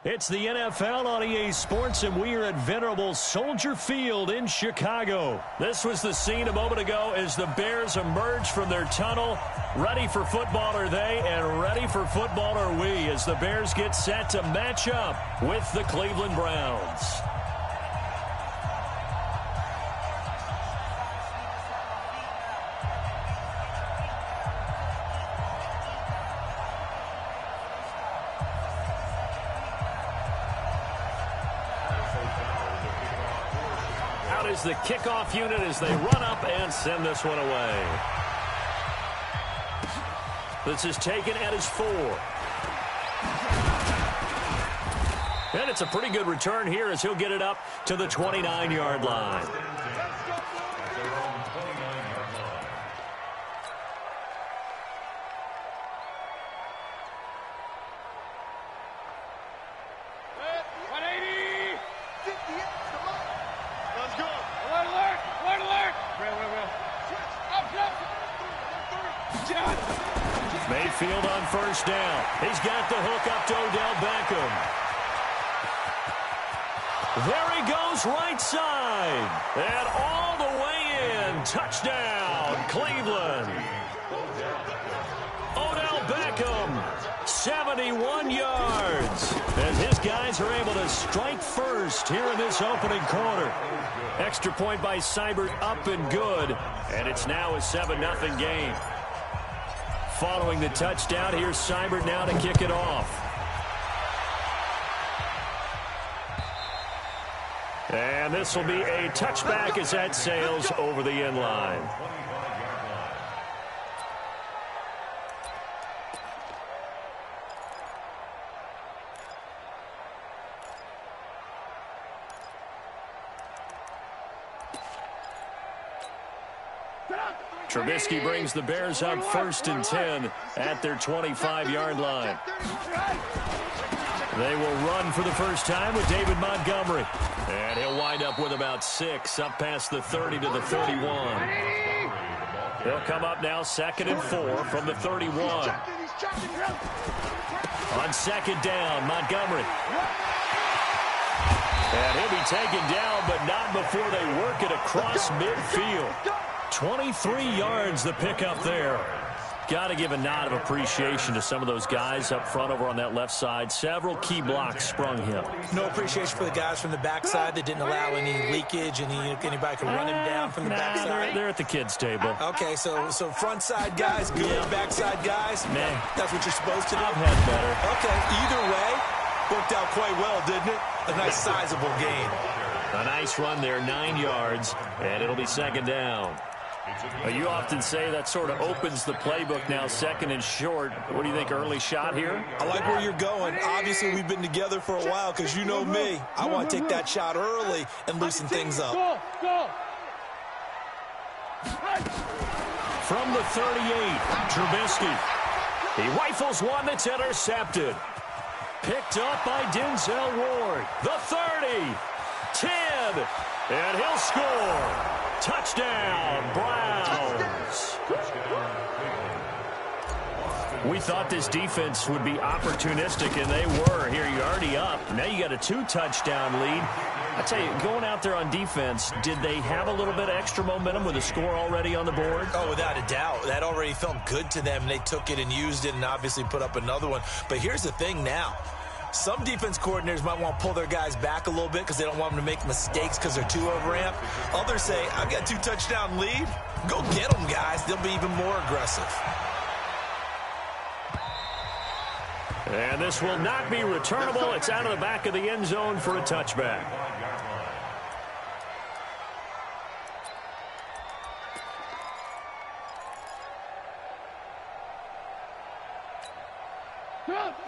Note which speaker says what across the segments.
Speaker 1: It's the NFL on EA Sports, and we are at venerable Soldier Field in Chicago. This was the scene a moment ago as the Bears emerged from their tunnel. Ready for football are they, and ready for football are we, as the Bears get set to match up with the Cleveland Browns. Is the kickoff unit as they run up and send this one away. This is taken at his 4. And it's a pretty good return here as he'll get it up to the 29-yard line. Mayfield on first down. He's got the hook up to Odell Beckham. There he goes, right side. And all the way in. Touchdown, Cleveland. Odell Beckham, 71 yards. And his guys are able to strike first here in this opening quarter. Extra point by Seibert, up and good. And it's now a 7-0 game. Following the touchdown, here's Seibert now to kick it off. And this will be a touchback as that sails over the end line. Trubisky brings the Bears up 1st and 10 at their 25-yard line. They will run for the first time with David Montgomery. And he'll wind up with about 6, up past the 30 to the 31. He'll come up now 2nd and 4 from the 31. On 2nd down, Montgomery. And he'll be taken down, but not before they work it across midfield. 23 yards the pickup there. Got to give a nod of appreciation to some of those guys up front over on that left side. Several key blocks sprung him.
Speaker 2: No appreciation for the guys from the backside that didn't allow any leakage and anybody could run him down from the backside.
Speaker 1: They're at the kids' table.
Speaker 2: Okay, so front side guys, good. Yeah. Backside guys,
Speaker 1: man,
Speaker 2: that's what you're supposed to do.
Speaker 1: I've had better.
Speaker 2: Okay, either way, worked out quite well, didn't it? A nice sizable gain.
Speaker 1: A nice run there, 9 yards, and it'll be 2nd down. You often say that sort of opens the playbook now, 2nd and short. What do you think, early shot here?
Speaker 2: I like where you're going. Obviously, we've been together for a while because you know me. I want to take that shot early and loosen things up.
Speaker 3: Go.
Speaker 1: From the 38, Trubisky. He rifles one that's intercepted. Picked up by Denzel Ward. The 30, 10, and he'll score. Touchdown, Browns. We thought this defense would be opportunistic, and they were. Here, you're already up. Now you got a 2-touchdown lead. I tell you, going out there on defense, did they have a little bit of extra momentum with a score already on the board?
Speaker 2: Oh, without a doubt. That already felt good to them. They took it and used it and obviously put up another one. But here's the thing now. Some defense coordinators might want to pull their guys back a little bit because they don't want them to make mistakes because they're too overamped. Others say, I've got 2-touchdown lead. Go get them, guys. They'll be even more aggressive.
Speaker 1: And this will not be returnable. It's out of the back of the end zone for a touchback.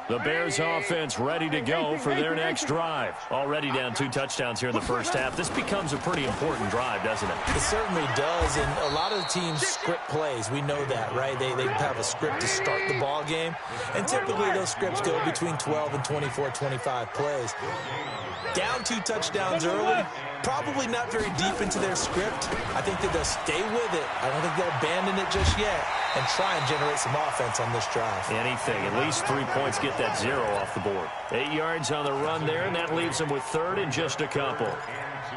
Speaker 1: The Bears offense ready to go for their next drive. Already down 2 touchdowns here in the first half. This becomes a pretty important drive, doesn't it?
Speaker 2: It certainly does, and a lot of the teams script plays. We know that, right? They have a script to start the ball game, and typically those scripts go between 12 and 24, 25 plays. Down 2 touchdowns early, Probably not very deep into their script. I think that they'll stay with it. I don't think they'll abandon it just yet and try and generate some offense on this drive.
Speaker 1: Anything. At least 3 points, get that 0 off the board. 8 yards on the run there, and that leaves them with third and just a couple.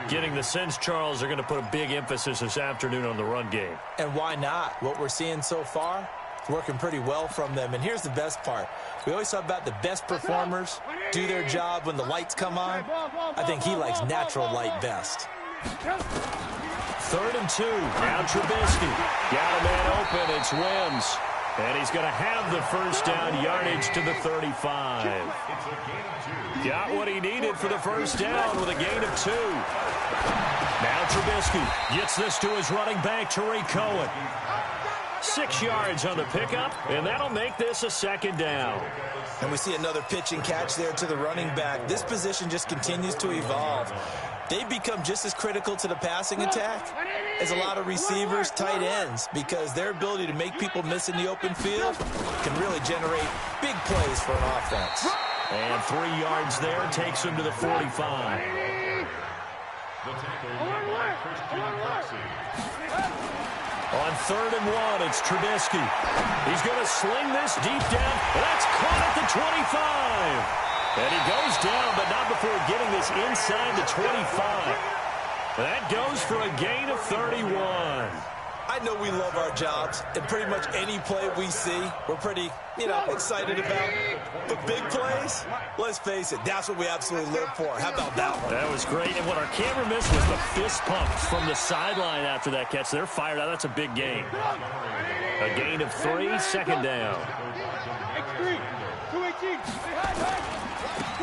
Speaker 1: Getting the sense, Charles, are going to put a big emphasis this afternoon on the run game.
Speaker 2: And why not? What we're seeing so far, it's working pretty well from them. And here's the best part. We always talk about the best performers do their job when the lights come on. I think he likes natural light best.
Speaker 1: 3rd and 2. Now Trubisky. Got a man open. It's Wims. And he's going to have the first down, yardage to the 35. Got what he needed for the first down with a gain of 2. Now Trubisky gets this to his running back, Tariq Cohen. 6 yards on the pickup, and that'll make this a 2nd down.
Speaker 2: And we see another pitch and catch there to the running back. This position just continues to evolve. They've become just as critical to the passing attack as a lot of receivers, tight ends, because their ability to make people miss in the open field can really generate big plays for an offense.
Speaker 1: And 3 yards there takes him to the 45. On 3rd and 1, it's Trubisky. He's going to sling this deep down. That's caught at the 25. And he goes down, but not before getting this inside the 25. That goes for a gain of 31.
Speaker 2: I know we love our jobs, and pretty much any play we see, we're pretty, excited about. But big plays, let's face it, that's what we absolutely live for. How about that one?
Speaker 1: That was great, and what our camera missed was the fist pumps from the sideline after that catch. They're fired out. That's a big gain. A gain of 3, 2nd down.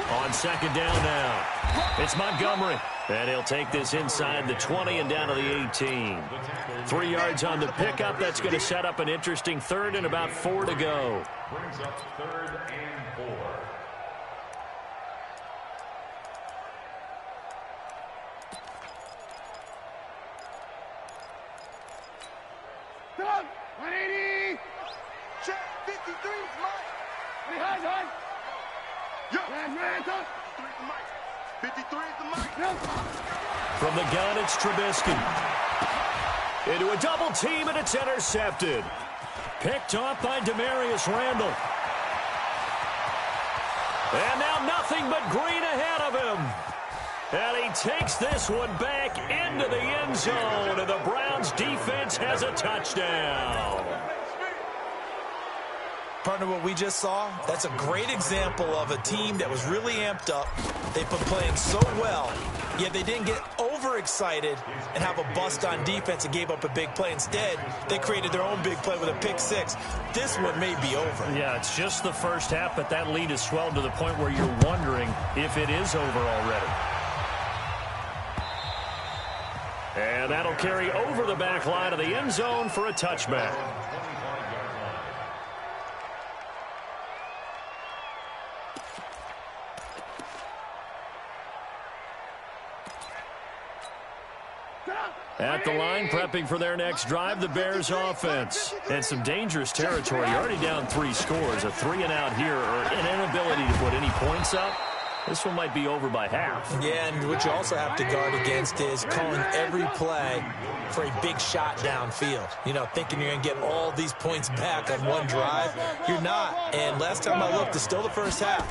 Speaker 1: On 2nd down now, it's Montgomery. And he'll take this inside the 20 and down to the 18. 3 yards on the pickup. That's going to set up an interesting 3rd and about 4 to go.
Speaker 3: Brings up 3rd and 4.
Speaker 4: Come on, 180. Check, 53 is Mike. High, high. Yo. Man, 53 is Mike. 53 is the Mike.
Speaker 1: From the gun, it's Trubisky. Into a double team, and it's intercepted. Picked off by Demarius Randall. And now nothing but green ahead of him. And he takes this one back into the end zone, and the Browns defense has a touchdown.
Speaker 2: Partner, what we just saw, that's a great example of a team that was really amped up. They've been playing so well, yet they didn't get overexcited and have a bust on defense and gave up a big play. Instead, they created their own big play with a pick 6. This one may be over.
Speaker 1: Yeah, it's just the first half, but that lead has swelled to the point where you're wondering if it is over already. And that'll carry over the back line of the end zone for a touchback. At the line, prepping for their next drive, the Bears offense. And some dangerous territory. You're already down 3 scores. A 3-and-out here, or an inability to put any points up. This one might be over by half.
Speaker 2: Yeah, and what you also have to guard against is calling every play for a big shot downfield. Thinking you're going to get all these points back on one drive. You're not. And last time I looked, it's still the first half.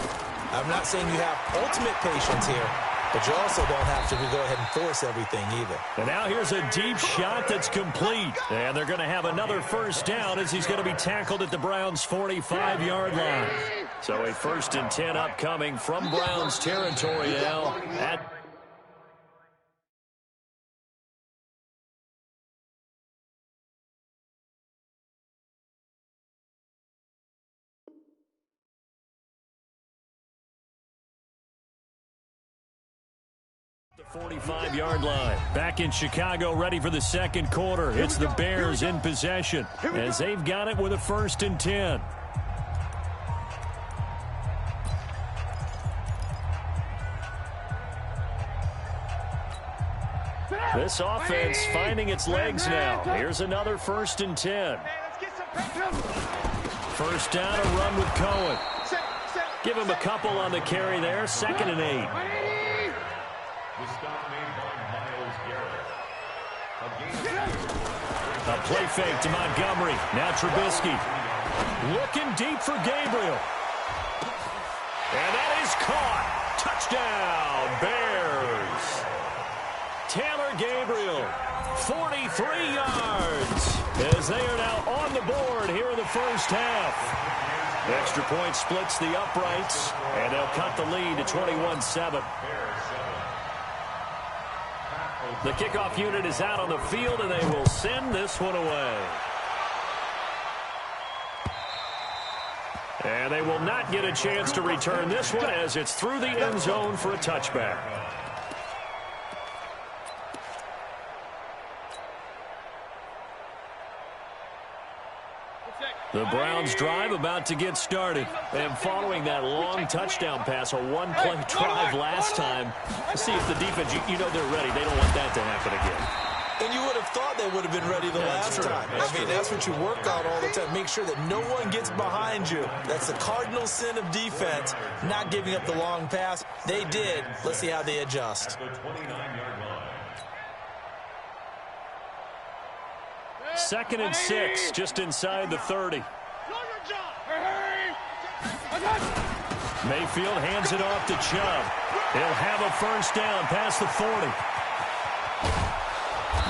Speaker 2: I'm not saying you have ultimate patience here, but you also don't have to go ahead and force everything either.
Speaker 1: And now here's a deep shot that's complete. And they're going to have another first down as he's going to be tackled at the Browns' 45-yard line. So a 1st and 10 upcoming from Browns territory now at the 45-yard line. Back in Chicago, ready for the second quarter. It's the Bears in possession as they've got it with a 1st and 10. This offense finding its legs now. Here's another 1st and 10. First down, a run with Cohen. Give him a couple on the carry there. 2nd and 8.
Speaker 3: The stop made by
Speaker 1: A play fake to Montgomery. Now Trubisky. Looking deep for Gabriel. And that is caught. Touchdown, Bears. Taylor Gabriel, 43 yards, as they are now on the board here in the first half. Extra point splits the uprights, and they'll cut the lead to 21-7. The kickoff unit is out on the field, and they will send this one away. And they will not get a chance to return this one as it's through the end zone for a touchback. The Browns drive about to get started. And following that long touchdown pass, a one-play drive last time, let's see if the defense, you know they're ready. They don't want that to happen again.
Speaker 2: And you would have thought they would have been ready the last time. I mean, that's what you work on all the time. Make sure that no one gets behind you. That's the cardinal sin of defense, not giving up the long pass. They did. Let's see how they adjust.
Speaker 1: Second and 6, just inside the 30. Mayfield hands it off to Chubb. He'll have a first down past the 40.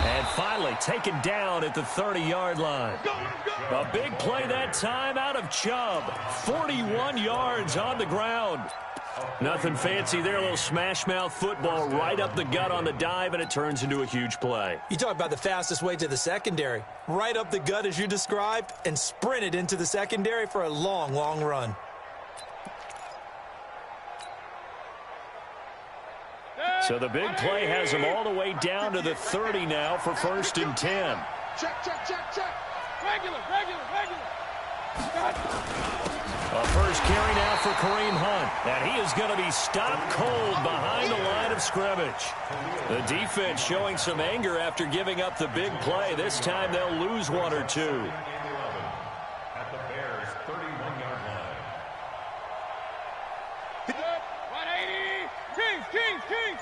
Speaker 1: And finally taken down at the 30-yard line. A big play that time out of Chubb. 41 yards on the ground. Nothing fancy there, a little smash-mouth football right up the gut on the dive, and it turns into a huge play.
Speaker 2: You talk about the fastest way to the secondary. Right up the gut as you described, and sprinted into the secondary for a long, long run.
Speaker 1: So the big play has them all the way down to the 30 now for first and 10.
Speaker 4: Check. Regular.
Speaker 1: A first carry now for Kareem Hunt. And he is going to be stopped cold behind the line of scrimmage. The defense showing some anger after giving up the big play. This time they'll lose one or two.
Speaker 3: At the Bears' 31-yard line.
Speaker 4: 180. King.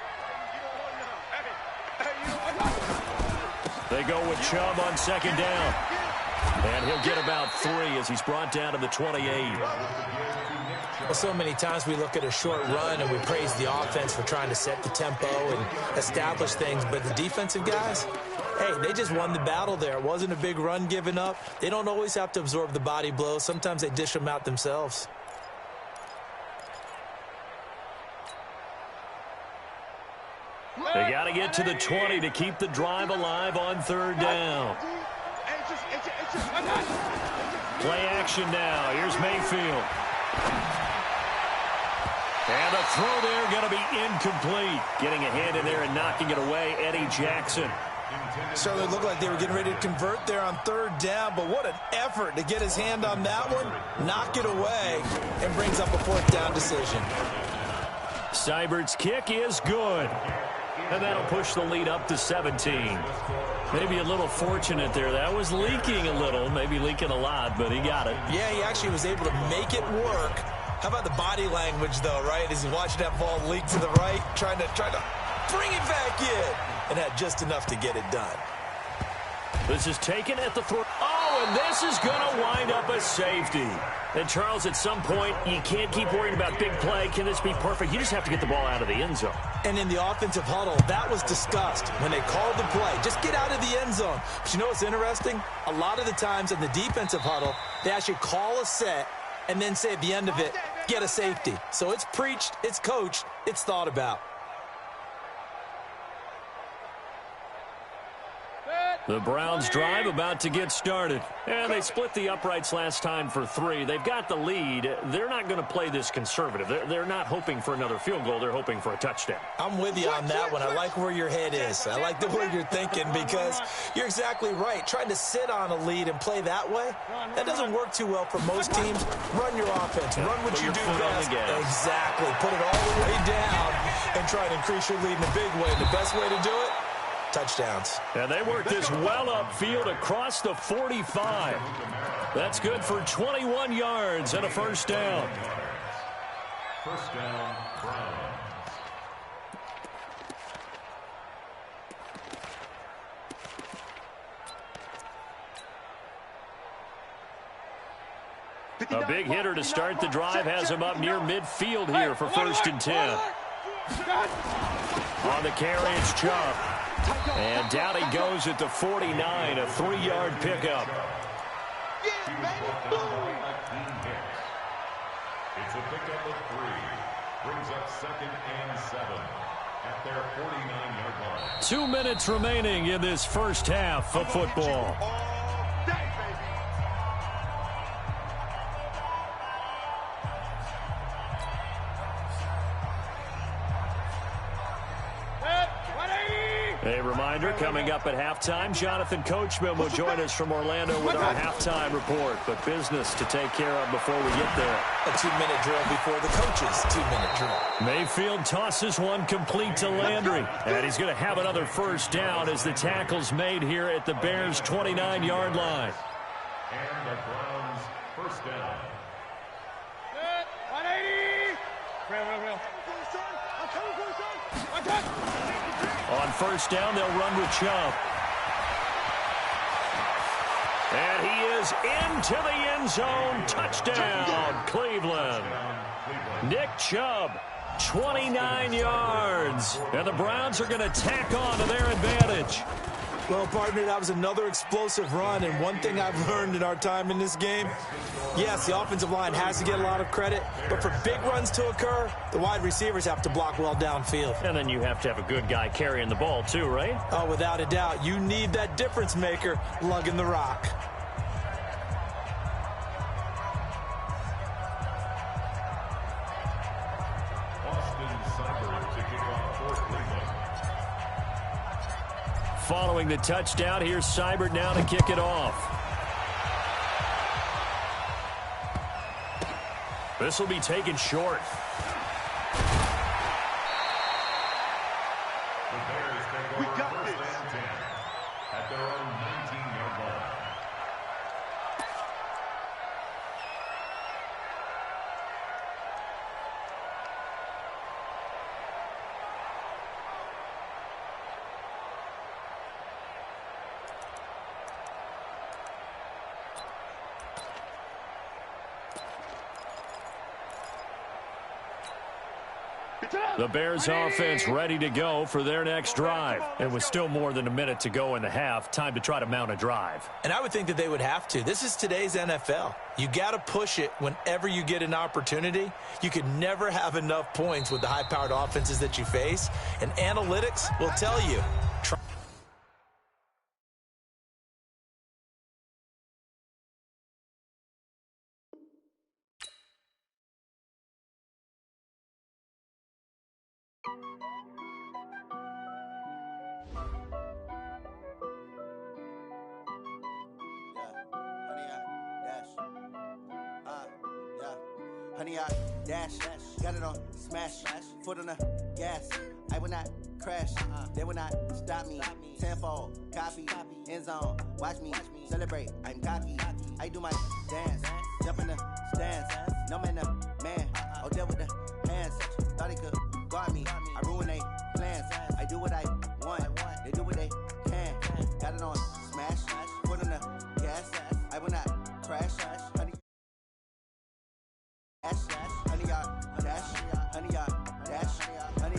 Speaker 1: They go with Chubb on second down. And he'll get about 3 as he's brought down to the 28.
Speaker 2: Well, so many times we look at a short run and we praise the offense for trying to set the tempo and establish things. But the defensive guys, hey, they just won the battle there. It wasn't a big run given up. They don't always have to absorb the body blows. Sometimes they dish them out themselves.
Speaker 1: They got to get to the 20 to keep the drive alive on third down. Play action now. Here's Mayfield. And the throw there going to be incomplete. Getting a hand in there and knocking it away, Eddie Jackson.
Speaker 2: Certainly looked like they were getting ready to convert there on third down, but what an effort to get his hand on that one, knock it away, and brings up a fourth down decision.
Speaker 1: Seibert's kick is good. And that'll push the lead up to 17. Maybe a little fortunate there. That was leaking a little, maybe leaking a lot, but he got it.
Speaker 2: Yeah, he actually was able to make it work. How about the body language, though, right? As he watched that ball leak to the right, trying to bring it back in, and had just enough to get it done.
Speaker 1: This is taken at the throw. Oh, and this is going to wind up a safety. And, Charles, at some point, you can't keep worrying about big play. Can this be perfect? You just have to get the ball out of the end zone.
Speaker 2: And in the offensive huddle, that was discussed when they called the play. Just get out of the end zone. But you know what's interesting? A lot of the times in the defensive huddle, they actually call a set and then say at the end of it, get a safety. So it's preached, it's coached, it's thought about.
Speaker 1: The Browns drive about to get started. And they split the uprights last time for 3. They've got the lead. They're not going to play this conservative. They're not hoping for another field goal. They're hoping for a touchdown.
Speaker 2: I'm with you on that one. I like where your head is. I like the way you're thinking because you're exactly right. Trying to sit on a lead and play that way, that doesn't work too well for most teams. Run your offense. Run what you do best. Exactly. Put it all the way down and try to increase your lead in a big way. The best way to do it, touchdowns.
Speaker 1: And they work this well upfield across the 45. That's good for 21 yards and a first down.
Speaker 3: First down, Browns.
Speaker 1: A big hitter to start the drive has him up near midfield here for 1st and 10. On the carry, it's Chubb. And down he goes at the 49, a 3-yard pickup.
Speaker 3: It's a pickup of 3. Brings up 2nd and 7 at their 49-yard line.
Speaker 1: 2 minutes remaining in this first half of football. A reminder, coming up at halftime, Jonathan Coachman will join us from Orlando with our halftime report. But business to take care of before we get there.
Speaker 2: A 2-minute drill before the coach's 2-minute drill.
Speaker 1: Mayfield tosses one complete to Landry. And he's going to have another first down as the tackle's made here at the Bears' 29-yard line.
Speaker 3: And the Browns' first down.
Speaker 4: 180.
Speaker 1: On first down, they'll run with Chubb. And he is into the end zone. Touchdown, Cleveland. Nick Chubb, 29 yards. And the Browns are going to tack on to their advantage.
Speaker 2: Well, partner, that was another explosive run, and one thing I've learned in our time in this game, yes, the offensive line has to get a lot of credit, but for big runs to occur, the wide receivers have to block well downfield.
Speaker 1: And then you have to have a good guy carrying the ball too, right?
Speaker 2: Oh, without a doubt. You need that difference maker lugging the rock.
Speaker 1: Following the touchdown, here's Seibert now to kick it off. This will be taken short.
Speaker 3: The Bears take over first and 10 at their own 19-yard line.
Speaker 1: The Bears offense ready to go for their next drive. And with still more than a minute to go in the half, time to try to mount a drive.
Speaker 2: And I would think that they would have to. This is today's NFL. You got to push it whenever you get an opportunity. You could never have enough points with the high-powered offenses that you face. And analytics will tell you.
Speaker 5: Honey, I dash, got it on smash, foot on the gas. I will not crash, they will not stop me. Tenfold, copy, end zone, watch me celebrate. I'm cocky, I do my dance, jump in the stands. No man, man, oh deal with the hands. Thought he could guard me, I ruin they plans. I do what I want, they do what they can. Got it on smash, foot on the gas. I will not crash, honey. Honey, dash, honey, dash, honey,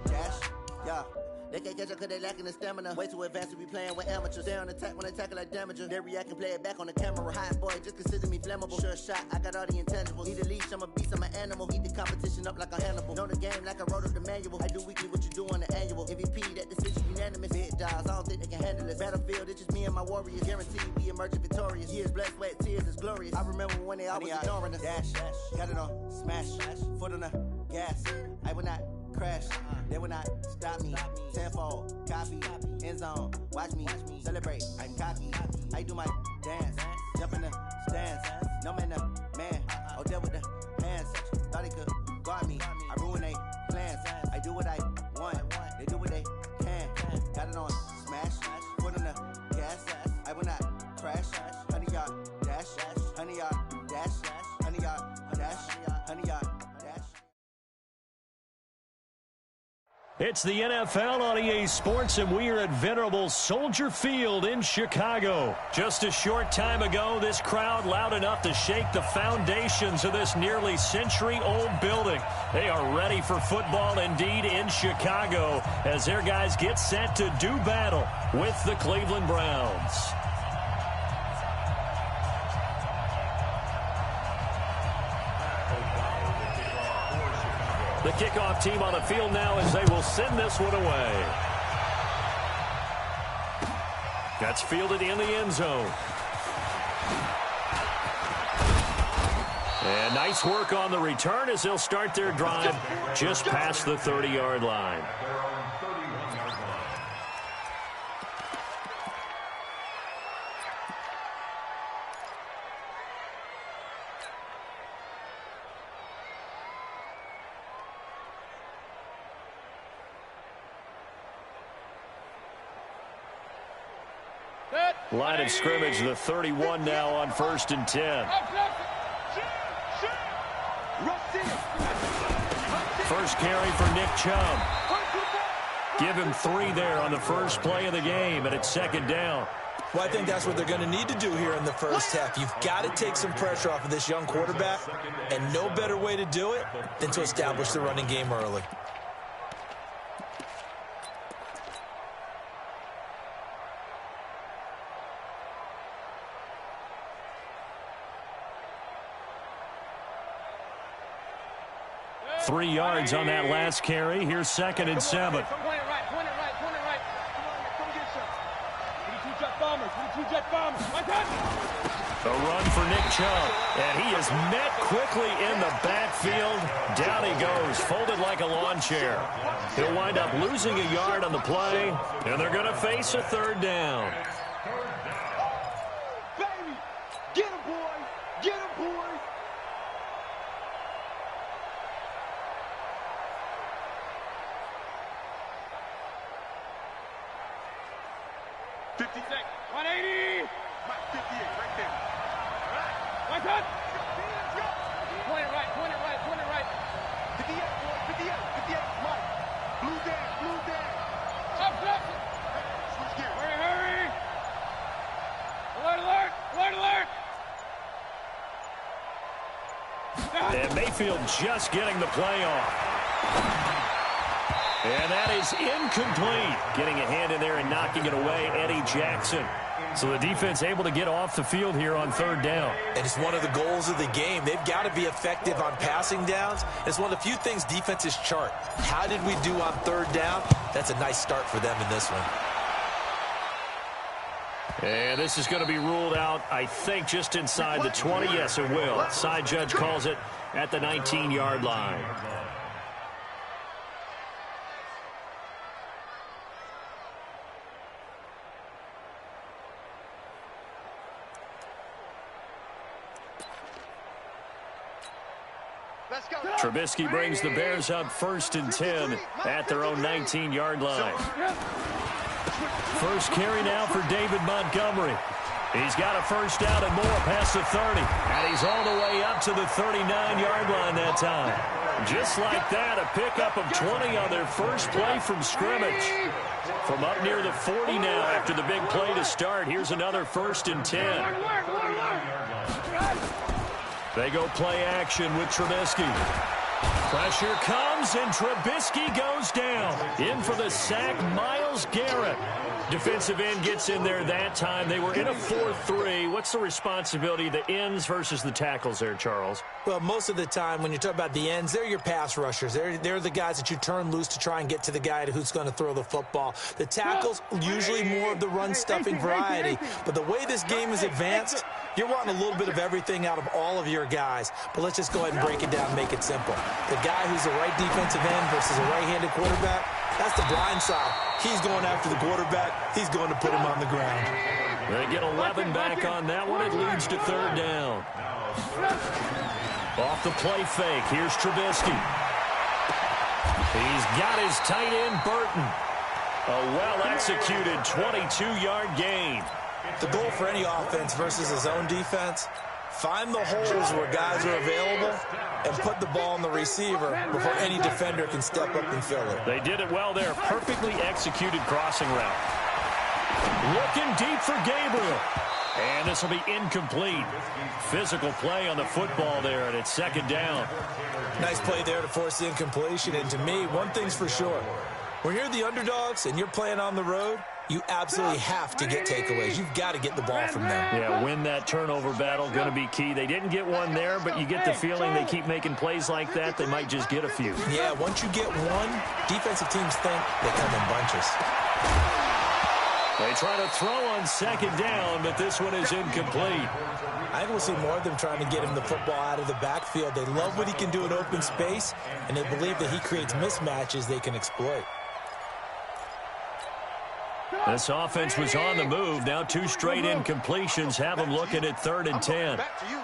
Speaker 5: dash, yeah. They can't catch up cause they lacking the stamina. Way too advanced to be playing with amateurs. They on attack when they tackle like damager. They react and play it back on the camera. Hot boy, just consider me flammable. Sure shot, I got all the intangibles. Need a leash, I'm a beast, I'm an animal. Eat the competition up like a Hannibal. Know the game like I wrote up the manual. I do weekly what you do on the annual. MVP, that decision unanimous. Big dogs, I don't think they can handle it. Battlefield, it's just me and my warriors. Guaranteed we emerging victorious. Years, blood, sweat, tears, is glorious. I remember when they always ignoring us. Dash, got it on smash, foot on the gas. I will not crash, they will not stop me. Tenfold, copy, end zone, watch me celebrate. I'm cocky, I do my dance, jump in the stands. No man, man, oh deal with the hands. Thought he could guard me, I ruin they plans. I do what I want, they do what they can. Got it on smash, foot on the gas. I will not crash, honey y'all dash, honey y'all dash, honey y'all dash, honey y'all dash.
Speaker 1: It's the NFL on EA Sports, and we are at venerable Soldier Field in Chicago. Just a short time ago, this crowd loud enough to shake the foundations of this nearly century-old building. They are ready for football indeed in Chicago as their guys get set to do battle with the Cleveland Browns. The kickoff team on the field now as they will send this one away. That's fielded in the end zone. And nice work on the return as they'll start their drive just past the 30-yard line. Line of scrimmage, the 31 now on 1st and 10. First carry for Nick Chubb. Give him 3 there on the first play of the game, and it's 2nd down.
Speaker 2: Well, I think that's what they're going to need to do here in the first half. You've got to take some pressure off of this young quarterback, and no better way to do it than to establish the running game early.
Speaker 1: Three yards on that last carry. Here's 2nd and 7. A run for Nick Chubb, and he is met quickly in the backfield. Down he goes, folded like a lawn chair. He'll wind up losing a yard on the play, and they're going to face a 3rd down.
Speaker 4: Baby, get him, boy. Get him, boy. $56, 180. 58, right there. Right on. Point it right, point it right, point it right. 58, boy, 58, Mike. Blue down. Stop. Switch gear. Hurry. Alert.
Speaker 1: And Mayfield just getting the play off. And that is incomplete. Getting a hand in there and knocking it away, Eddie Jackson. So the defense able to get off the field here on 3rd down.
Speaker 2: And it's one of the goals of the game. They've got to be effective on passing downs. It's one of the few things defenses chart. How did we do on 3rd down? That's a nice start for them in this one.
Speaker 1: And this is going to be ruled out, I think, just inside the 20. Yes, it will. Side judge calls it at the 19-yard line. Trubisky brings the Bears up 1st and 10 at their own 19-yard line. First carry now for David Montgomery. He's got a 1st down and more past the 30. And he's all the way up to the 39-yard line that time. Just like that, a pickup of 20 on their first play from scrimmage. From up near the 40 now after the big play to start. Here's another 1st and 10. They go play action with Trubisky. Pressure comes, and Trubisky goes down. In for the sack, Myles Garrett. Defensive end gets in there that time. They were in a 4-3. What's the responsibility of the ends versus the tackles there, Charles?
Speaker 2: Well, most of the time when you talk about the ends, they're your pass rushers. They're the guys that you turn loose to try and get to the guy who's going to throw the football. The tackles, usually more of the run-stuffing variety. But the way this game is advanced, you're wanting a little bit of everything out of all of your guys. But let's just go ahead and break it down and make it simple. The guy who's the right defensive end versus a right-handed quarterback, that's the blind side. He's going after the quarterback. He's going to put him on the ground.
Speaker 1: They get 11 back on that one. It leads to 3rd down. Off the play fake. Here's Trubisky. He's got his tight end, Burton. A well-executed 22-yard gain.
Speaker 2: The goal for any offense versus his own defense, Find the holes where guys are available and put the ball on the receiver before any defender can step up and fill it.
Speaker 1: They did it well there. Perfectly executed crossing route. Looking deep for Gabriel. And this will be incomplete. Physical play on the football there, and it's second down.
Speaker 2: Nice play there to force the incompletion. And to me, one thing's for sure. When you're the underdogs and you're playing on the road, you absolutely have to get takeaways. You've got to get the ball from them.
Speaker 1: Yeah, win that turnover battle, going to be key. They didn't get one there, but you get the feeling they keep making plays like that, they might just get a few.
Speaker 2: Yeah, once you get one, defensive teams think they come in bunches.
Speaker 1: They try to throw on second down, but this one is incomplete.
Speaker 2: I think we'll see more of them trying to get him the football out of the backfield. They love what he can do in open space, and they believe that he creates mismatches they can exploit.
Speaker 1: This offense was on the move. Now 2 straight incompletions have them looking at 3rd and 10.
Speaker 4: Back to you.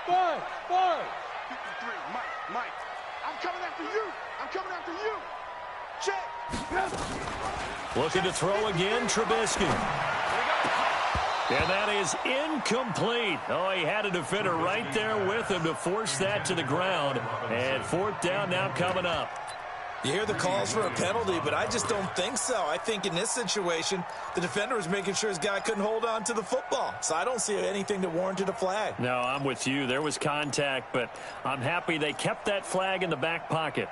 Speaker 4: 5. 53, Mike. I'm coming after you. I'm coming after you. Check.
Speaker 1: Looking to throw again, Trubisky. And that is incomplete. Oh, he had a defender right there with him to force that to the ground. And 4th down now coming up.
Speaker 2: You hear the calls for a penalty, but I just don't think so. I think in this situation, the defender was making sure his guy couldn't hold on to the football. So I don't see anything that warranted a flag.
Speaker 1: No, I'm with you. There was contact, but I'm happy they kept that flag in the back pocket.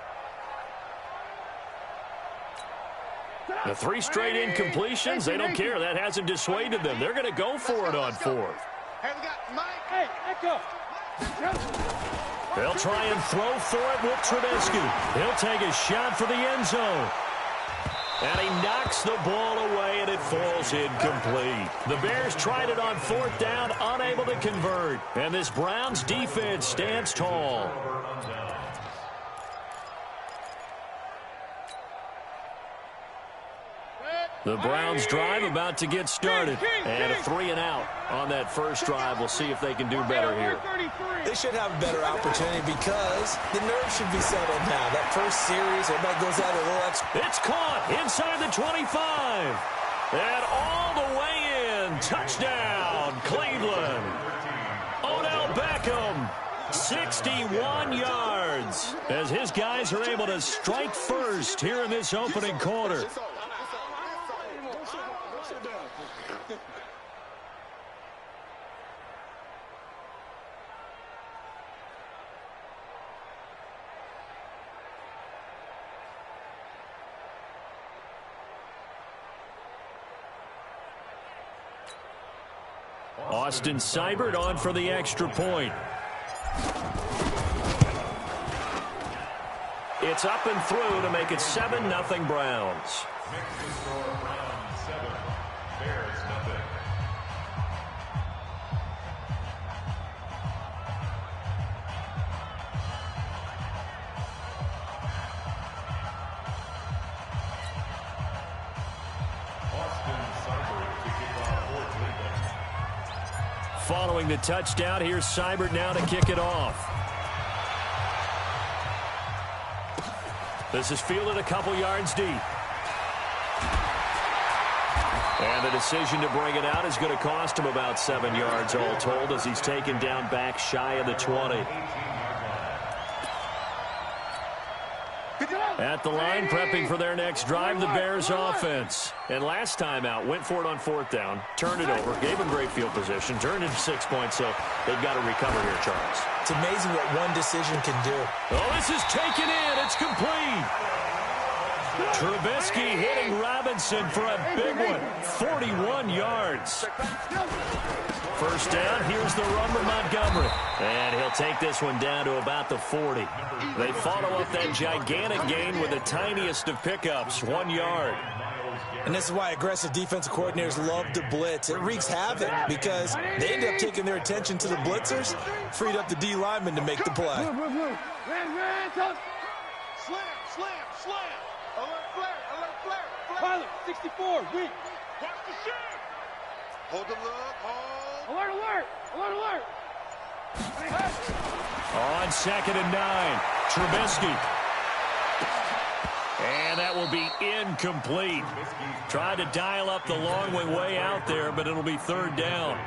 Speaker 1: The 3 straight incompletions, they don't care. That hasn't dissuaded them. They're going to go for it on 4th.
Speaker 4: Hey, we got Mike. Hey, Echo.
Speaker 1: They'll try and throw for it with Trubisky. He'll take a shot for the end zone. And he knocks the ball away, and it falls incomplete. The Bears tried it on 4th down, unable to convert. And this Browns defense stands tall. The Browns drive about to get started. And a 3-and-out on that first drive. We'll see if they can do better here.
Speaker 2: They should have a better opportunity because the nerves should be settled now. That first series, everybody goes out a little extra.
Speaker 1: It's caught inside the 25. And all the way in. Touchdown, Cleveland. Odell Beckham, 61 yards. As his guys are able to strike first here in this opening quarter. Austin Seibert on for the extra point. It's up and through to make it 7-0 Browns.
Speaker 3: Browns 7, Bears nothing.
Speaker 1: Following the touchdown, here's Seibert now to kick it off. This is fielded a couple yards deep. And the decision to bring it out is going to cost him about 7 yards all told as he's taken down back shy of the 20. At the line, prepping for their next drive, the Bears offense. And last time out, went for it on 4th down, turned it over, gave him great field position, turned into 6 points, so they've got to recover here, Charles.
Speaker 2: It's amazing what one decision can do.
Speaker 1: Oh, this is taken in. It's complete. Trubisky hitting Robinson for a big one, 41 yards. First down, here's the run with Montgomery. And he'll take this one down to about the 40. They follow up that gigantic gain with the tiniest of pickups, 1 yard.
Speaker 2: And this is why aggressive defensive coordinators love to blitz. It wreaks havoc because they end up taking their attention to the blitzers, freed up the D lineman to make the play.
Speaker 4: Slam. Alert flare. Pilot, 64, weak. Watch the shot. Hold the look, hold. Alert.
Speaker 1: On 2nd and 9, Trubisky. And that will be incomplete. Tried to dial up the long way out there, but it'll be 3rd down.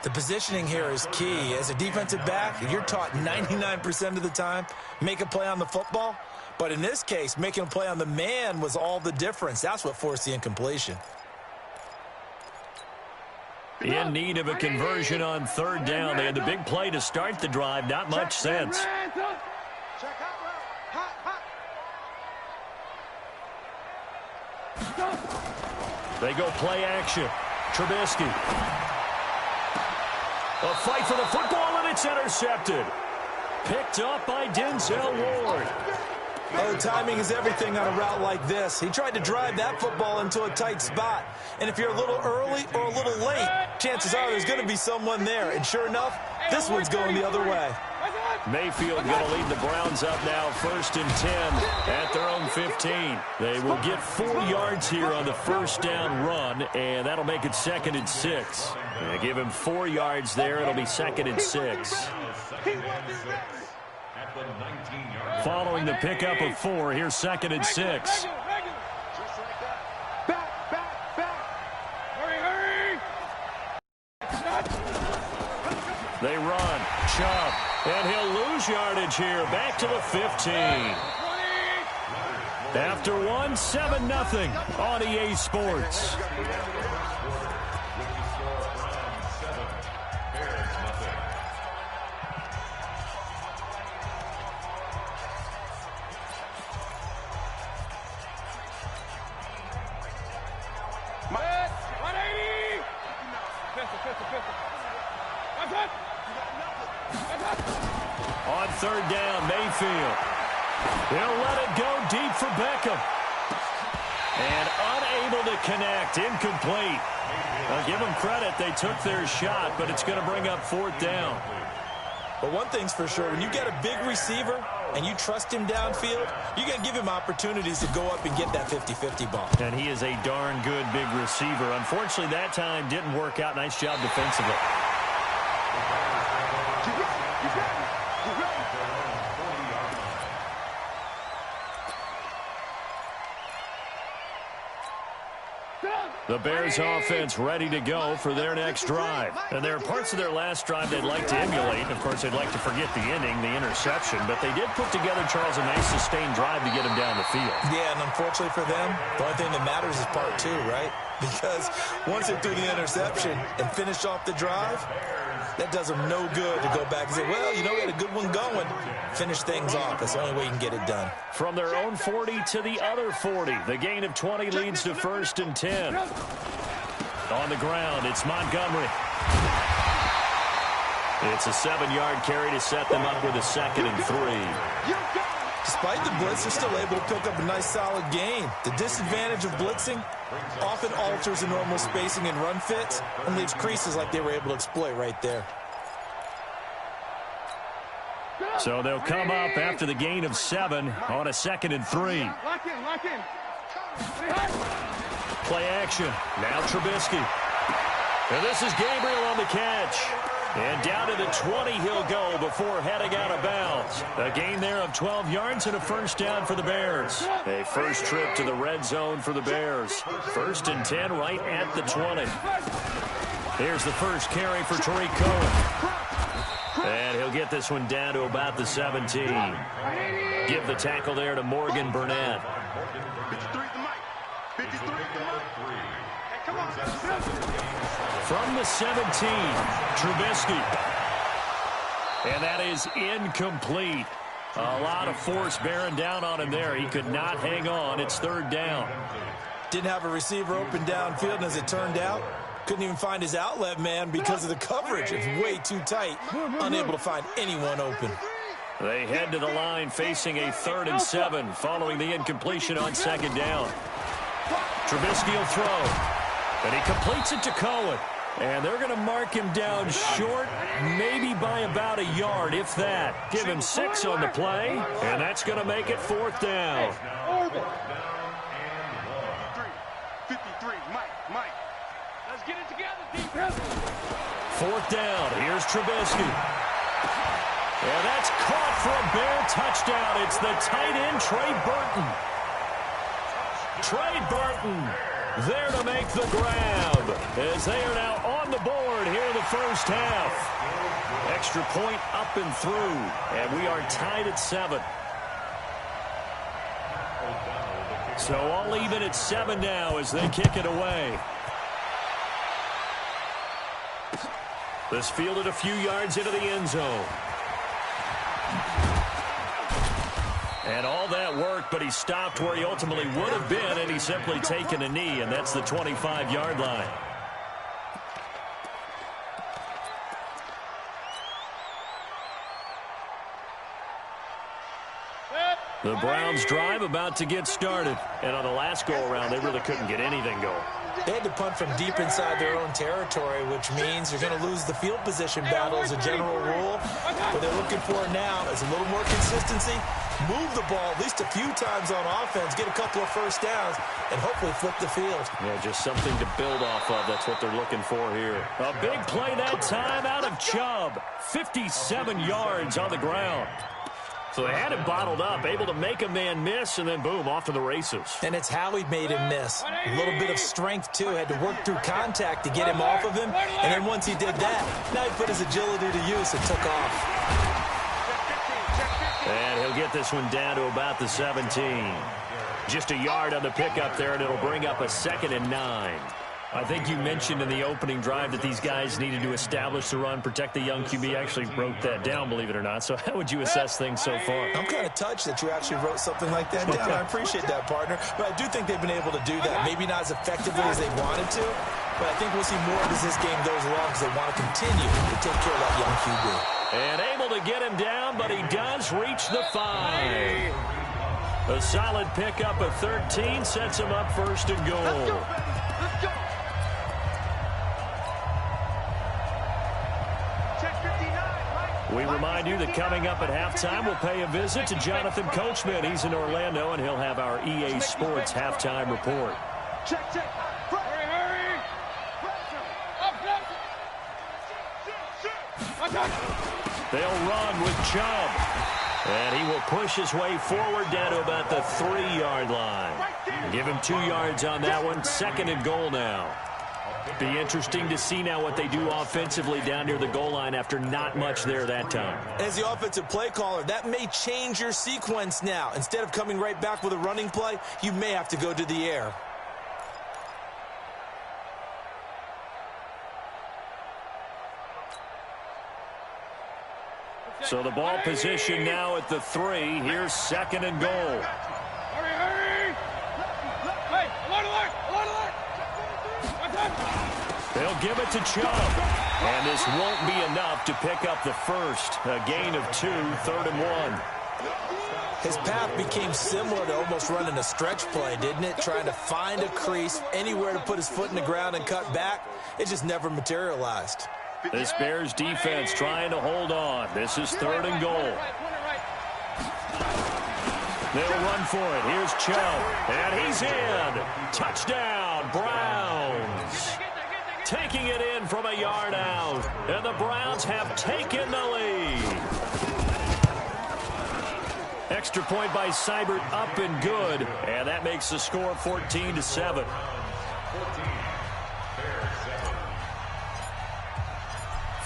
Speaker 2: The positioning here is key. As a defensive back, you're taught 99% of the time, make a play on the football. But in this case, making a play on the man was all the difference. That's what forced the incompletion.
Speaker 1: In need of a conversion on third down. They had the big play to start the drive. Not much sense. They go play action. Trubisky. A fight for the football, and it's intercepted. Picked up by Denzel Ward.
Speaker 2: Oh, timing is everything on a route like this. He tried to drive that football into a tight spot. And if you're a little early or a little late, chances are there's going to be someone there. And sure enough, this one's going the other way.
Speaker 1: Mayfield going to lead the Browns up now, 1st and 10 at their own 15. They will get 4 yards here on the first down run, and that'll make it 2nd and 6. They give him 4 yards there. It'll be 2nd and 6. Following the pickup of 4, here's 2nd and 6. They run. Chubb. And he'll lose yardage here. Back to the 15. After 1, 7-0 on EA Sports. On third down, Mayfield. He'll let it go deep for Beckham. And unable to connect. Incomplete. I'll give them credit. They took their shot, but it's going to bring up 4th down.
Speaker 2: But one thing's for sure, when you get a big receiver and you trust him downfield, you're going to give him opportunities to go up and get that 50-50 ball.
Speaker 1: And he is a darn good big receiver. Unfortunately, that time didn't work out. Nice job defensively. The Bears offense ready to go for their next drive. And there are parts of their last drive they'd like to emulate. Of course, they'd like to forget the inning, the interception. But they did put together, Charles, a nice sustained drive to get him down the field.
Speaker 2: Yeah, and unfortunately for them, the only thing that matters is part 2, right? Because once they threw the interception and finished off the drive, that does them no good to go back and say, well, you know, we had a good one going. Finish things off. That's the only way you can get it done.
Speaker 1: From their own 40 to the other 40. The gain of 20 leads to 1st and 10. On the ground, it's Montgomery. It's a 7-yard carry to set them up with a 2nd and 3.
Speaker 2: Despite the blitz, they're still able to pick up a nice solid gain. The disadvantage of blitzing often alters the normal spacing and run fits and leaves creases like they were able to exploit right there.
Speaker 1: So they'll come up after the gain of 7 on a 2nd and 3.
Speaker 4: Lock in.
Speaker 1: Play action. Now Trubisky. And this is Gabriel on the catch. And down to the 20 he'll go before heading out of bounds. A gain there of 12 yards and a first down for the Bears. A first trip to the red zone for the Bears. 1st and 10 right at the 20. Here's the first carry for Tariq Cohen. And he'll get this one down to about the 17. Give the tackle there to Morgan Burnett.
Speaker 4: 53 the mic. 53 the mic. Hey, come on.
Speaker 1: From the 17, Trubisky. And that is incomplete. A lot of force bearing down on him there. He could not hang on. It's 3rd down.
Speaker 2: Didn't have a receiver open downfield, and as it turned out, couldn't even find his outlet man because of the coverage. It's way too tight. Unable to find anyone open.
Speaker 1: They head to the line facing a 3rd and 7 following the incompletion on 2nd down. Trubisky will throw. And he completes it to Cohen. And they're going to mark him down short, maybe by about a yard, if that. Give him 6 on the play, and that's going to make it 4th down.
Speaker 4: 53, Mike. Let's get it together, defense.
Speaker 1: 4th down. Here's Trubisky. And that's caught for a Bear touchdown. It's the tight end, Trey Burton. Trey Burton there to make the grab, as they are now on the board here in the first half. Extra point up and through, and we are tied at 7. So all even at 7 now as they kick it away. This fielded a few yards into the end zone. And all that worked, but he stopped where he ultimately would have been, and he's simply taken a knee, and that's the 25-yard line. The Browns drive about to get started. And on the last go-around, they really couldn't get anything going.
Speaker 2: They had to punt from deep inside their own territory, which means you're going to lose the field position battle as a general rule. What they're looking for now is a little more consistency, move the ball at least a few times on offense, get a couple of first downs, and hopefully flip the field.
Speaker 1: Yeah, just something to build off of. That's what they're looking for here. A big play that time out of Chubb. 57 yards on the ground. So they had him bottled up, able to make a man miss, and then boom, off to the races.
Speaker 2: And it's how he made him miss. A little bit of strength, too. Had to work through contact to get him off of him. And then once he did that, now he put his agility to use and took off.
Speaker 1: And he'll get this one down to about the 17. Just a yard on the pickup there, and it'll bring up a 2nd and 9. I think you mentioned in the opening drive that these guys needed to establish the run, protect the young QB. Actually wrote that down, believe it or not. So how would you assess things so far?
Speaker 2: I'm kind of touched that you actually wrote something like that down. I appreciate that, partner. But I do think they've been able to do that. Maybe not as effectively as they wanted to, but I think we'll see more as this game goes along because they want to continue to take care of that young QB.
Speaker 1: And able to get him down, but he does reach the 5. A solid pickup of 13 sets him up 1st and goal.
Speaker 4: Let's go.
Speaker 1: We remind you that coming up at halftime, we'll pay a visit to Jonathan Coachman. He's in Orlando, and he'll have our EA Sports halftime report.
Speaker 4: Check. Hurry.
Speaker 1: They'll run with Chubb. And he will push his way forward down to about the 3-yard line. Give him 2 yards on that one. 2nd and goal now. Be interesting to see now what they do offensively down near the goal line after not much there that time.
Speaker 2: As the offensive play caller, that may change your sequence now. Instead of coming right back with a running play, you may have to go to the air.
Speaker 1: So the ball position now at the 3. Here's 2nd and goal.
Speaker 4: Hurry. Hey, alert.
Speaker 1: They'll give it to Chubb. And this won't be enough to pick up the first. A gain of 2, 3rd and 1.
Speaker 2: His path became similar to almost running a stretch play, didn't it? Trying to find a crease, anywhere to put his foot in the ground and cut back. It just never materialized.
Speaker 1: This Bears defense trying to hold on. This is 3rd and goal. They'll run for it. Here's Chubb. And he's in. Touchdown, Browns. Taking it in from a yard out. And the Browns have taken the lead. Extra point by Seibert, up and good. And that makes the score 14-7.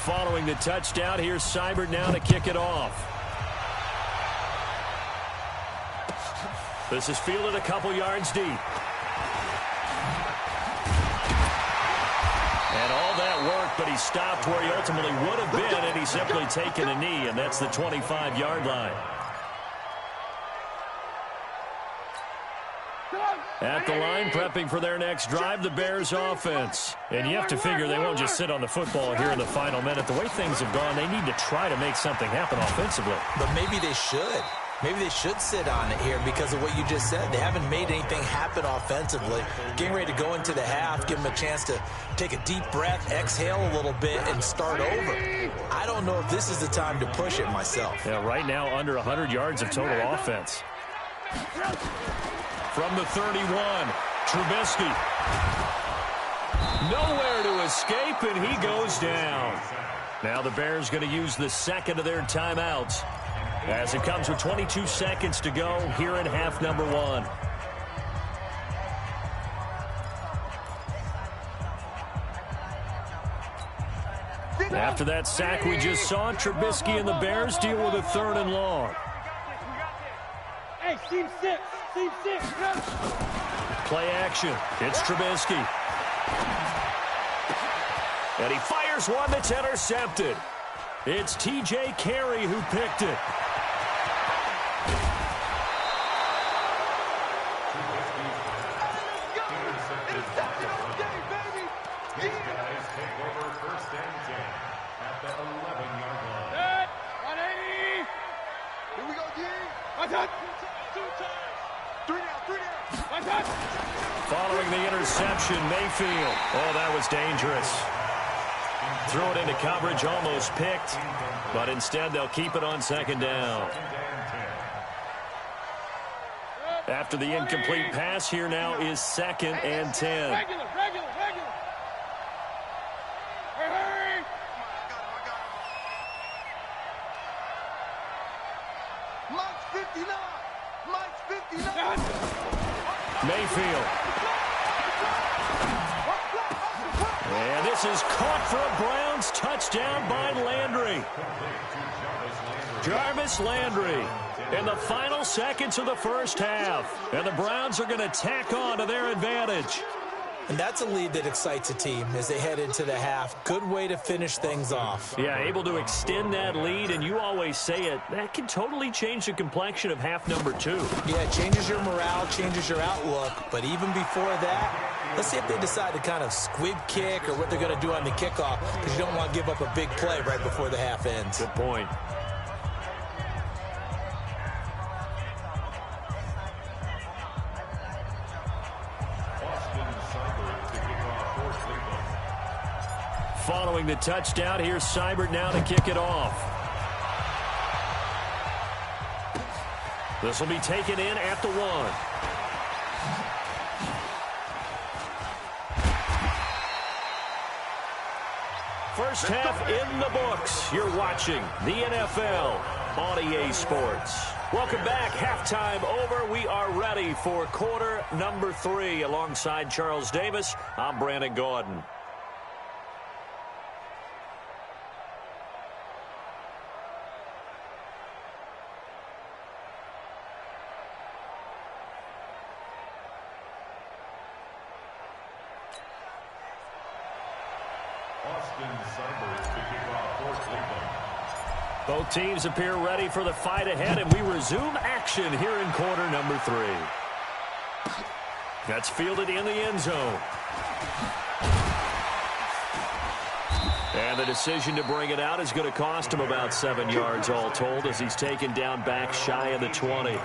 Speaker 1: Following the touchdown, here's Seibert now to kick it off. This is fielded a couple yards deep. And all that worked, but he stopped where he ultimately would have been, and he's simply taken a knee, and that's the 25-yard line. At the line, prepping for their next drive, the Bears offense. And you have to figure they won't just sit on the football here in the final minute. The way things have gone, they need to try to make something happen offensively.
Speaker 2: But maybe they should. Maybe they should sit on it here because of what you just said. They haven't made anything happen offensively. Getting ready to go into the half, give them a chance to take a deep breath, exhale a little bit, and start over. I don't know if this is the time to push it myself.
Speaker 1: Yeah, right now under 100 yards of total offense. From the 31, Trubisky. Nowhere to escape, and he goes down. Now the Bears going to use the 2nd of their timeouts as it comes with 22 seconds to go here in half number 1. After that sack we just saw, Trubisky and the Bears deal with a 3rd and long.
Speaker 6: Hey, team 6.
Speaker 1: Play action. It's Trubisky. And he fires one that's intercepted. It's T.J. Carey who picked it.
Speaker 3: These guys take over 1st and 10 at the 11-yard line.
Speaker 4: 180. Here we go, D. One touch. 2 times. 3 down. One touch.
Speaker 1: Following the interception, Mayfield. Oh, that was dangerous. Threw it into coverage, almost picked. But instead, they'll keep it on 2nd down. After the incomplete pass, here now is 2nd and 10.
Speaker 6: Regular. Hurry.
Speaker 4: Mike's 59.
Speaker 1: Mayfield. And this is caught for a Browns touchdown by Landry. Jarvis Landry in the final seconds of the 1st half. And the Browns are going to tack on to their advantage.
Speaker 2: And that's a lead that excites a team as they head into the half. Good way to finish things off.
Speaker 1: Yeah, able to extend that lead, and you always say it, that can totally change the complexion of half number 2.
Speaker 2: Yeah, it changes your morale, changes your outlook. But even before that, let's see if they decide to kind of squib kick or what they're going to do on the kickoff, because you don't want to give up a big play right before the half ends.
Speaker 1: Good point. Following the touchdown, here's Seibert now to kick it off. This will be taken in at the 1. First half in the books. You're watching the NFL on EA Sports. Welcome back. Halftime over. We are ready for quarter number 3. Alongside Charles Davis, I'm Brandon Gaudin. Both teams appear ready for the fight ahead, and we resume action here in quarter number 3. That's fielded in the end zone. And the decision to bring it out is going to cost him about 7 yards all told as he's taken down back shy of the 20.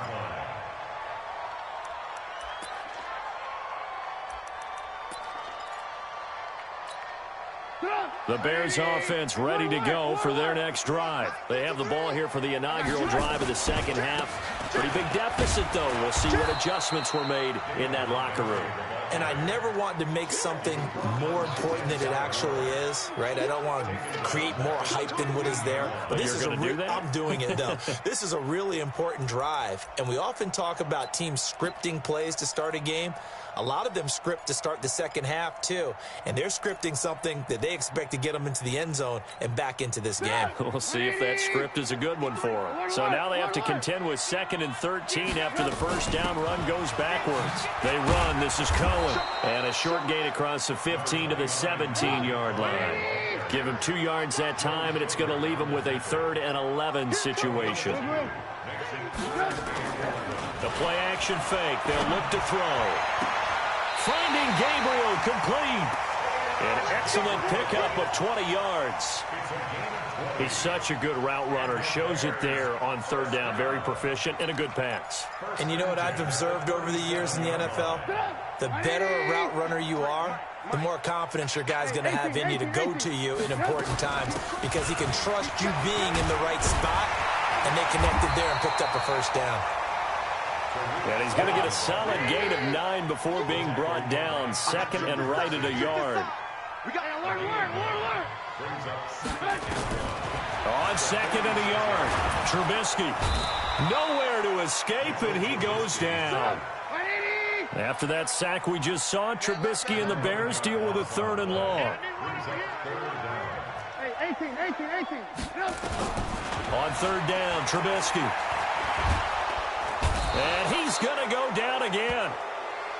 Speaker 1: The Bears offense ready to go for their next drive. They have the ball here for the inaugural drive of the 2nd half. Pretty big deficit, though. We'll see what adjustments were made in that locker room.
Speaker 2: And I never want to make something more important than it actually is, right? I don't want to create more hype than what is there.
Speaker 1: But this is
Speaker 2: I'm doing it, though. This is a really important drive. And we often talk about teams scripting plays to start a game. A lot of them script to start the 2nd half, too. And they're scripting something that they expect to get them into the end zone and back into this game.
Speaker 1: We'll see if that script is a good one for them. So now they have to contend with 2nd and 13 after the first down run goes backwards. They run. This is Cohen. And a short gain across the 15 to the 17-yard line. Give him 2 yards that time, and it's going to leave him with a 3rd and 11 situation. The play action fake. They'll look to throw. Finding Gabriel complete. An excellent pickup of 20 yards. He's such a good route runner. Shows it there on 3rd down. Very proficient and a good pass.
Speaker 2: And you know what I've observed over the years in the NFL? The better a route runner you are, the more confidence your guy's going to have in you to go to you in important times because he can trust you being in the right spot, and they connected there and picked up a first down.
Speaker 1: And he's going to get a solid gain of 9 before being brought down. 2nd and right at a yard.
Speaker 6: We got alert.
Speaker 1: On 2nd and a yard. Trubisky. Nowhere to escape, and he goes down. After that sack we just saw, Trubisky and the Bears deal with a 3rd and long.
Speaker 6: 18.
Speaker 1: On third down, Trubisky. And he's going to go down again.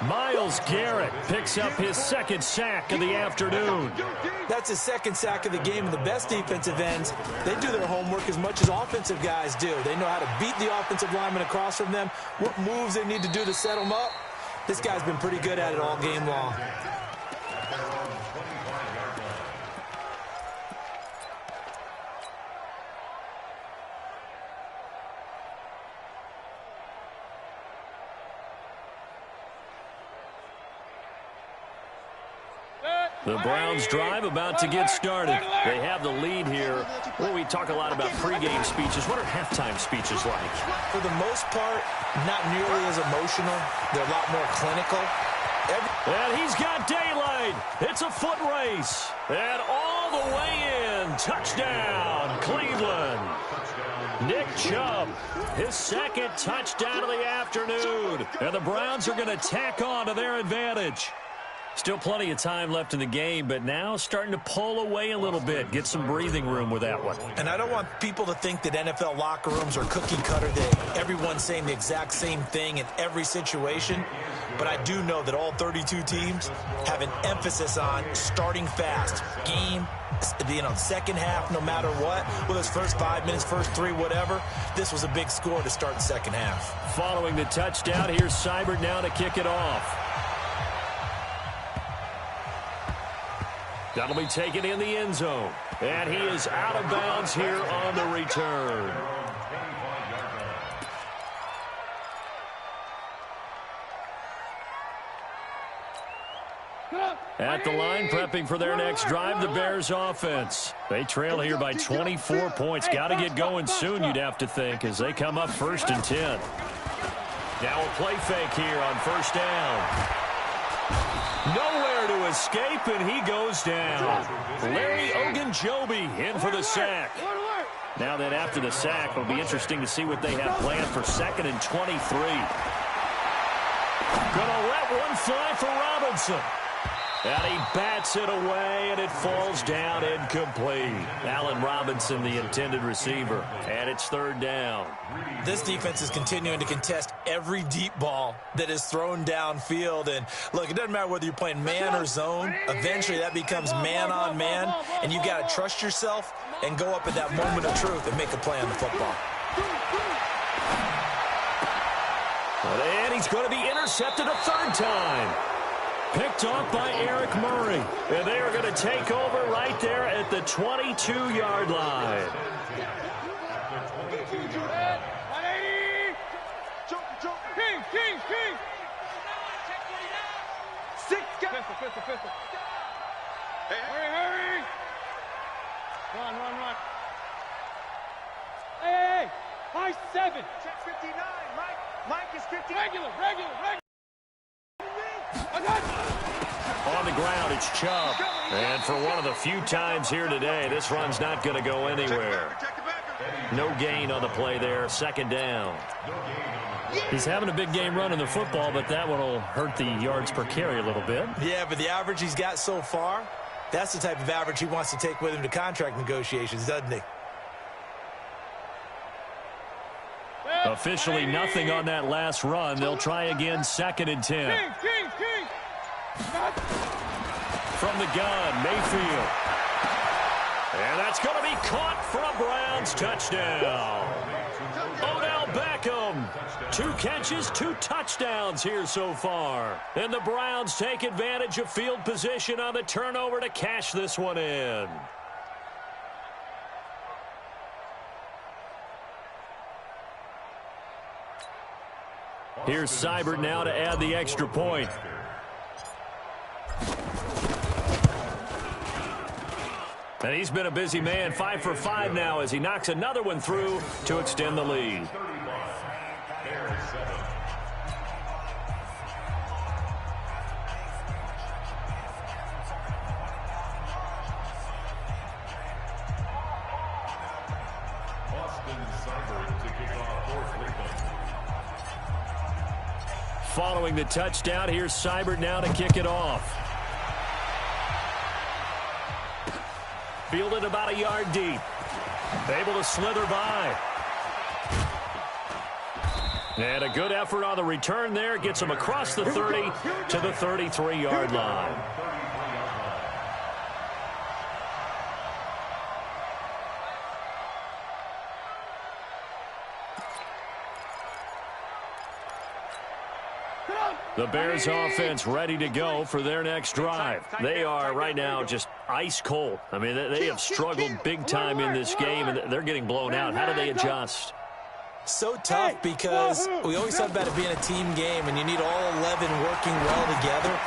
Speaker 1: Myles Garrett picks up his second sack of the afternoon.
Speaker 2: That's his second sack of the game, and the best defensive ends, they do their homework as much as offensive guys do. They know how to beat the offensive lineman across from them, what moves they need to do to set them up. This guy's been pretty good at it all game long.
Speaker 1: The Browns drive about to get started. They have the lead here. Well, we talk a lot about pregame speeches. What are halftime speeches like?
Speaker 2: For the most part, not nearly as emotional. They're a lot more clinical.
Speaker 1: And he's got daylight. It's a foot race. And all the way in. Touchdown, Cleveland. Nick Chubb, his second touchdown of the afternoon. And the Browns are going to tack on to their advantage. Still plenty of time left in the game, but now starting to pull away a little bit. Get some breathing room with that one.
Speaker 2: And I don't want people to think that NFL locker rooms are cookie cutter, that everyone's saying the exact same thing in every situation. But I do know that all 32 teams have an emphasis on starting fast. Game, second half, no matter what. Whether it's first 5 minutes, first 3, whatever. This was a big score to start the second half.
Speaker 1: Following the touchdown, here's Seibert now to kick it off. That'll be taken in the end zone. And he is out of bounds here on the return. At the line, prepping for their next drive, the Bears offense. They trail here by 24 points. Got to get going soon, you'd have to think, as they come up 1st and 10. Now a play fake here on first down. Nowhere to escape, and he goes down. Larry Ogunjobi in for the sack. Now then, after the sack, it'll be interesting to see what they have planned for 2nd and 23. Gonna let one fly for Robinson. And he bats it away, and it falls down incomplete. Allen Robinson, the intended receiver. And it's 3rd down.
Speaker 2: This defense is continuing to contest every deep ball that is thrown downfield. And, look, it doesn't matter whether you're playing man or zone. Eventually, that becomes man on man. And you've got to trust yourself and go up at that moment of truth and make a play on the football.
Speaker 1: And he's going to be intercepted a 3rd time. Picked off by Eric Murray. And they are going to take over right there at the 22-yard line.
Speaker 6: King. Pistol. Hurry. Run. Hey. High 7. Check 59. Mike is 50. Regular.
Speaker 1: On the ground, it's Chubb. And for one of the few times here today, this run's not going to go anywhere. No gain on the play there. 2nd down. He's having a big game running the football, but that one will hurt the yards per carry a little bit.
Speaker 2: Yeah, but the average he's got so far, that's the type of average he wants to take with him to contract negotiations, doesn't he?
Speaker 1: Officially nothing on that last run. They'll try again, 2nd and 10.
Speaker 6: King.
Speaker 1: From the gun, Mayfield. And that's going to be caught for a Browns touchdown. Odell Beckham. 2 catches, 2 touchdowns here so far. And the Browns take advantage of field position on the turnover to cash this one in. Here's Seibert now to add the extra point. And he's been a busy man, 5 for 5 now as he knocks another one through to extend the lead. Following the touchdown, here's Seibert now to kick it off. Fielded about a yard deep. Able to slither by. And a good effort on the return there. Gets him across the 30 to the 33-yard line. The Bears offense ready to go for their next drive. They are right now just ice cold. I mean, they have struggled big time in this game, and they're getting blown out. How do they adjust?
Speaker 2: So tough because we always talk about it being a team game, and you need all 11 working well together.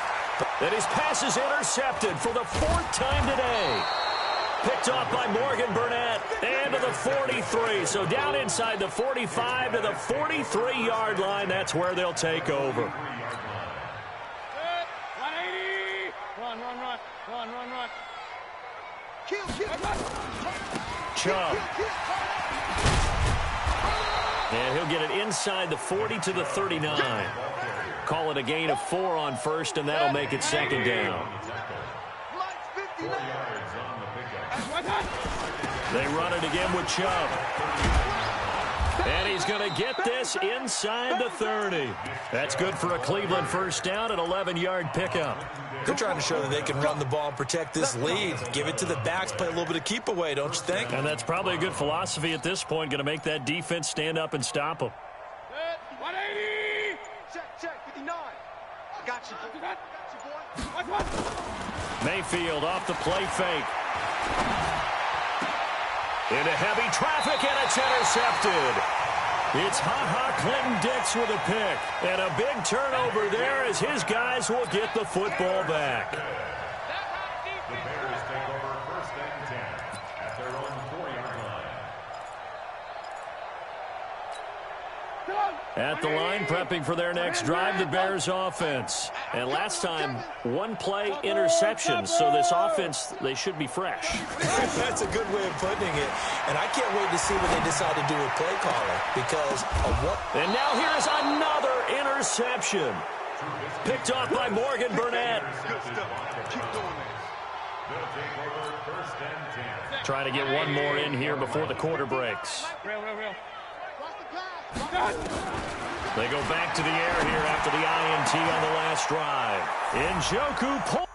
Speaker 1: And his pass is intercepted for the 4th time today. Picked off by Morgan Burnett and to the 43. So down inside the 45 to the 43-yard line. That's where they'll take over.
Speaker 6: 180. Run.
Speaker 4: Kill.
Speaker 1: Chubb. And he'll get it inside the 40 to the 39. Call it a gain of 4 on first, and that'll make it 2nd down. They run it again with Chubb. And he's going to get this inside the 30. That's good for a Cleveland first down, an 11-yard pickup.
Speaker 2: They're trying to show that they can run the ball and protect this lead. Give it to the backs, play a little bit of keep away, don't you think?
Speaker 1: And that's probably a good philosophy at this point, going to make that defense stand up and stop them.
Speaker 6: 180.
Speaker 4: Check, 59. I got you, boy.
Speaker 1: Mayfield off the play fake. Into heavy traffic, and it's intercepted. It's Clinton-Dix with a pick. And a big turnover there as his guys will get the football back.
Speaker 3: The Bears take over 1st and 10 at their own 4-yard line.
Speaker 1: At the line, prepping for their next drive, the Bears offense. And last time, 1-play interception, so this offense, they should be fresh.
Speaker 2: That's a good way of putting it. And I can't wait to see what they decide to do with play caller because of what.
Speaker 1: And now here's another interception. Picked off by Morgan Burnett.
Speaker 4: Good stuff. Keep doing this.
Speaker 3: They'll take over 1st and 10.
Speaker 1: Trying to get one more in here before the quarter breaks.
Speaker 6: Real.
Speaker 1: They go back to the air here after the INT on the last drive. Njoku pull.